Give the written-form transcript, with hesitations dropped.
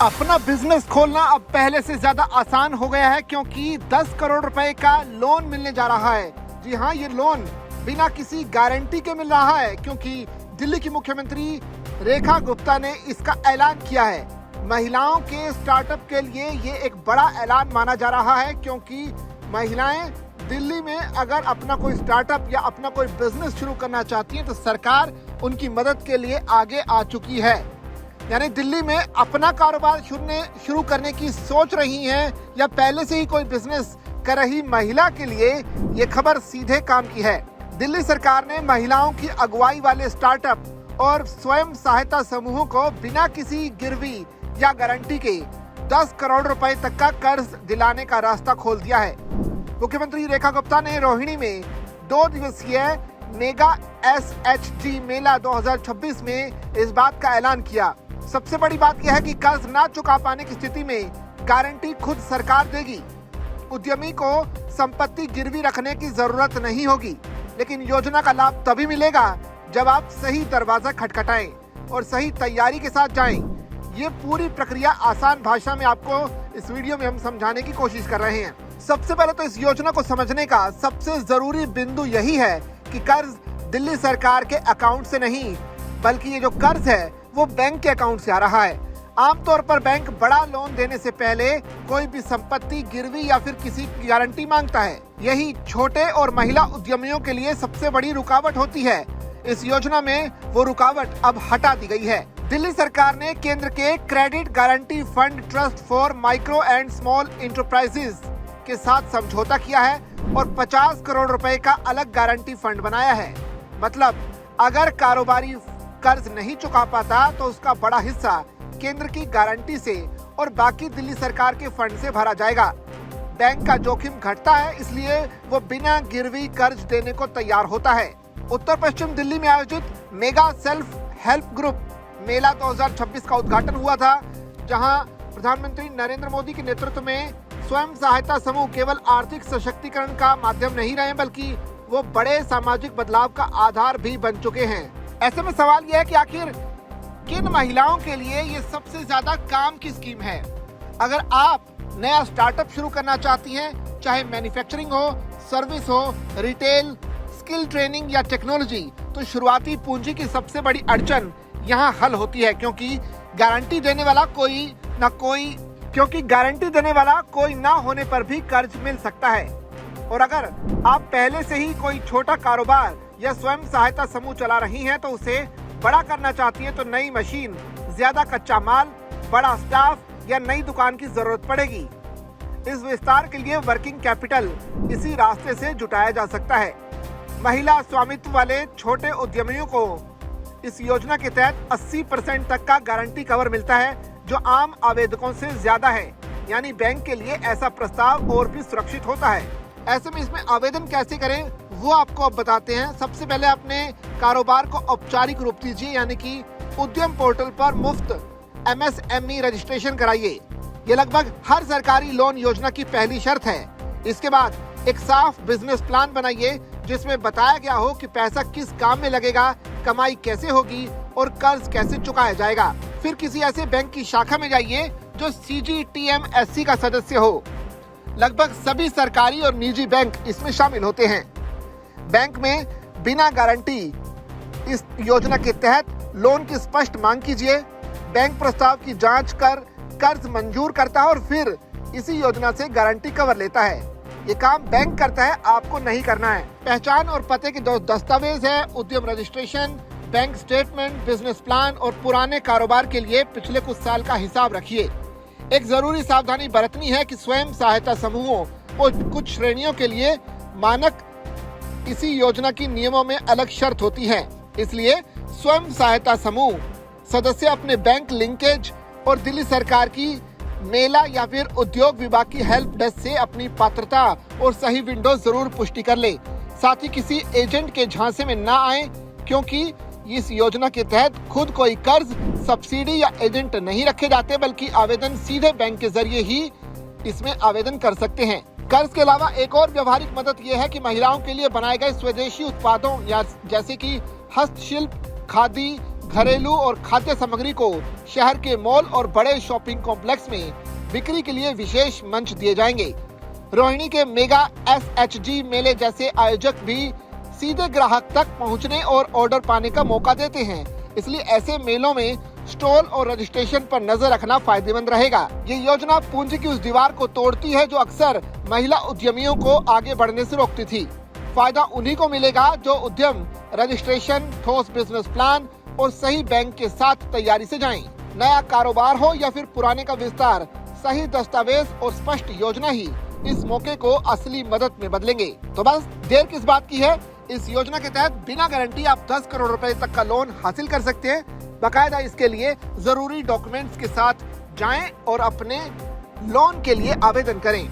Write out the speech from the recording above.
अपना बिजनेस खोलना अब पहले से ज्यादा आसान हो गया है क्योंकि 10 करोड़ रुपए का लोन मिलने जा रहा है। जी हाँ, ये लोन बिना किसी गारंटी के मिल रहा है क्योंकि दिल्ली की मुख्यमंत्री रेखा गुप्ता ने इसका ऐलान किया है। महिलाओं के स्टार्टअप के लिए ये एक बड़ा ऐलान माना जा रहा है क्योंकि महिलाएं दिल्ली में अगर अपना कोई स्टार्टअप या अपना कोई बिजनेस शुरू करना चाहती हैं तो सरकार उनकी मदद के लिए आगे आ चुकी है। यानी दिल्ली में अपना कारोबार शुरू करने की सोच रही हैं या पहले से ही कोई बिजनेस कर रही महिला के लिए ये खबर सीधे काम की है। दिल्ली सरकार ने महिलाओं की अगुवाई वाले स्टार्टअप और स्वयं सहायता समूहों को बिना किसी गिरवी या गारंटी के 10 करोड़ रुपए तक का कर्ज दिलाने का रास्ता खोल दिया है। मुख्यमंत्री रेखा गुप्ता ने रोहिणी में 2 दिवसीय मेगा SHG मेला 2026 में इस बात का ऐलान किया। सबसे बड़ी बात यह है कि कर्ज ना चुका पाने की स्थिति में गारंटी खुद सरकार देगी। उद्यमी को संपत्ति गिरवी रखने की जरूरत नहीं होगी, लेकिन योजना का लाभ तभी मिलेगा जब आप सही दरवाजा खटखटाएं और सही तैयारी के साथ जाएं। ये पूरी प्रक्रिया आसान भाषा में आपको इस वीडियो में हम समझाने की कोशिश कर रहे हैं। सबसे पहले तो इस योजना को समझने का सबसे जरूरी बिंदु यही है कि कर्ज दिल्ली सरकार के अकाउंट से नहीं, बल्कि ये जो कर्ज है वो बैंक के अकाउंट से आ रहा है। आमतौर पर बैंक बड़ा लोन देने से पहले कोई भी संपत्ति गिरवी या फिर किसी की गारंटी मांगता है। यही छोटे और महिला उद्यमियों के लिए सबसे बड़ी रुकावट होती है। इस योजना में वो रुकावट अब हटा दी गई है। दिल्ली सरकार ने केंद्र के credit guarantee fund trust for micro and small enterprises के साथ समझौता किया है और 50 करोड़ रुपए का अलग गारंटी फंड बनाया है। मतलब अगर कारोबारी कर्ज नहीं चुका पाता तो उसका बड़ा हिस्सा केंद्र की गारंटी से और बाकी दिल्ली सरकार के फंड से भरा जाएगा। बैंक का जोखिम घटता है, इसलिए वो बिना गिरवी कर्ज देने को तैयार होता है। उत्तर पश्चिम दिल्ली में आयोजित मेगा सेल्फ हेल्प ग्रुप मेला 2026 का उद्घाटन हुआ था, जहां प्रधानमंत्री नरेंद्र मोदी के नेतृत्व में स्वयं सहायता समूह केवल आर्थिक सशक्तिकरण का माध्यम नहीं रहे, बल्कि वो बड़े सामाजिक बदलाव का आधार भी बन चुके हैं। ऐसे में सवाल यह है कि आखिर किन महिलाओं के लिए ये सबसे ज्यादा काम की स्कीम है। अगर आप नया स्टार्टअप शुरू करना चाहती हैं, चाहे मैन्युफैक्चरिंग हो, सर्विस हो, रिटेल, स्किल ट्रेनिंग या टेक्नोलॉजी, तो शुरुआती पूंजी की सबसे बड़ी अड़चन यहाँ हल होती है क्योंकि गारंटी देने वाला कोई ना होने पर भी कर्ज मिल सकता है। और अगर आप पहले से ही कोई छोटा कारोबार या स्वयं सहायता समूह चला रही हैं तो उसे बड़ा करना चाहती हैं तो नई मशीन, ज्यादा कच्चा माल, बड़ा स्टाफ या नई दुकान की जरूरत पड़ेगी। इस विस्तार के लिए वर्किंग कैपिटल इसी रास्ते से जुटाया जा सकता है। महिला स्वामित्व वाले छोटे उद्यमियों को इस योजना के तहत 80% तक का गारंटी कवर मिलता है, जो आम आवेदकों से ज्यादा है। यानी बैंक के लिए ऐसा प्रस्ताव और भी सुरक्षित होता है। ऐसे में इसमें आवेदन कैसे करें वो आपको अब बताते हैं। सबसे पहले अपने कारोबार को औपचारिक रूप दीजिए, यानी कि उद्यम पोर्टल पर मुफ्त MSME रजिस्ट्रेशन कराइए। ये लगभग हर सरकारी लोन योजना की पहली शर्त है। इसके बाद एक साफ बिजनेस प्लान बनाइए जिसमें बताया गया हो कि पैसा किस काम में लगेगा, कमाई कैसे होगी और कर्ज कैसे चुकाया जाएगा। फिर किसी ऐसे बैंक की शाखा में जाइए जो CGTMSE का सदस्य हो। लगभग सभी सरकारी और निजी बैंक इसमें शामिल होते हैं। बैंक में बिना गारंटी इस योजना के तहत लोन की स्पष्ट मांग कीजिए। बैंक प्रस्ताव की जांच कर कर्ज मंजूर करता है और फिर इसी योजना से गारंटी कवर लेता है। ये काम बैंक करता है, आपको नहीं करना है। पहचान और पते के 2 दस्तावेज है, उद्यम registration, bank statement, business plan और पुराने कारोबार के लिए पिछले कुछ साल का हिसाब रखिए। एक जरूरी सावधानी बरतनी है कि स्वयं सहायता समूहों और कुछ श्रेणियों के लिए मानक इसी योजना की नियमों में अलग शर्त होती है। इसलिए स्वयं सहायता समूह सदस्य अपने बैंक लिंकेज और दिल्ली सरकार की मेला या फिर उद्योग विभाग की हेल्प डेस्क से अपनी पात्रता और सही विंडो जरूर पुष्टि कर ले। साथ ही किसी एजेंट के झांसे में ना आए क्योंकि इस योजना के तहत खुद कोई कर्ज, सब्सिडी या एजेंट नहीं रखे जाते, बल्कि आवेदन सीधे बैंक के जरिए ही इसमें आवेदन कर सकते हैं। कर्ज के अलावा एक और व्यवहारिक मदद ये है कि महिलाओं के लिए बनाए गए स्वदेशी उत्पादों या जैसे कि हस्तशिल्प, खादी, घरेलू और खाद्य सामग्री को शहर के मॉल और बड़े शॉपिंग कॉम्प्लेक्स में बिक्री के लिए विशेष मंच दिए जाएंगे। रोहिणी के मेगा SHG मेले जैसे आयोजक भी सीधे ग्राहक तक पहुंचने और ऑर्डर पाने का मौका देते हैं, इसलिए ऐसे मेलों में स्टॉल और रजिस्ट्रेशन पर नजर रखना फायदेमंद रहेगा। ये योजना पूंजी की उस दीवार को तोड़ती है जो अक्सर महिला उद्यमियों को आगे बढ़ने से रोकती थी। फायदा उन्हीं को मिलेगा जो उद्यम रजिस्ट्रेशन, ठोस बिजनेस प्लान और सही बैंक के साथ तैयारी से जाएं। नया कारोबार हो या फिर पुराने का विस्तार, सही दस्तावेज और स्पष्ट योजना ही इस मौके को असली मदद में बदलेंगे। तो बस देर किस बात की है, इस योजना के तहत बिना गारंटी आप 10 करोड़ रुपए तक का लोन हासिल कर सकते हैं। बाकायदा इसके लिए जरूरी डॉक्यूमेंट्स के साथ जाएं और अपने लोन के लिए आवेदन करें।